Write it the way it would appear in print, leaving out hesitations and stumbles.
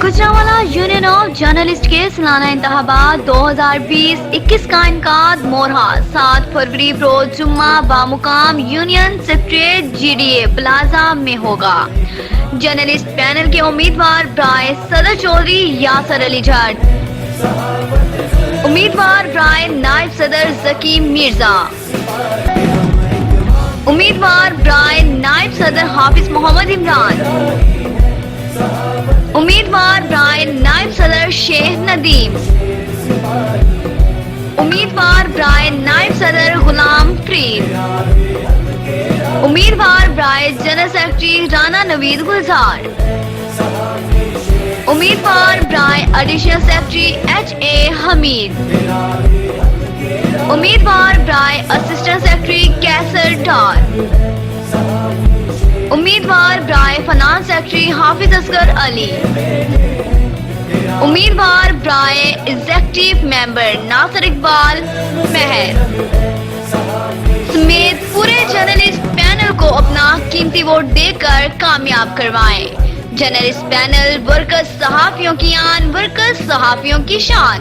Gujranwala union of journalist के सालाना इंतखाबात 2020-21 का इनकाद मोरहा 7 फरवरी रोज जुम्मा बामुकाम यूनियन सेक्रेटरीट GDA प्लाजा में होगा। जर्नलिस्ट पैनल के उम्मीदवार बराए सदर चौधरी यासर अली जट, उम्मीदवार बराए नायब सदर जकीम मिर्जा, उम्मीदवार बराए नायब सदर हाफिज मोहम्मद इमरान, उम्मीदवार बराए नायब सदर शेख नदीम, उम्मीदवार बराए नायब सदर गुलाम फरीद, उम्मीदवार बराए जनरल सेक्रेटरी राना नवीद गुलजार, उम्मीदवार बराए एडिशनल सेक्रेटरी HA हमीद, उम्मीदवार बराए असिस्टेंट सेक्रेटरी कैसर डार, उम्मीदवार बराए फाइनेंस सेक्रेटरी हाफिज असगर अली, उम्मीदवार बराए एग्जीक्यूटिव मेंबर नासिर इकबाल महर समेत पूरे जर्नलिस्ट पैनल को अपना कीमती वोट देकर कामयाब करवाएं। जर्नलिस्ट पैनल वर्कर्स सहाफियों की आन, वर्कर्स सहाफियों की शान।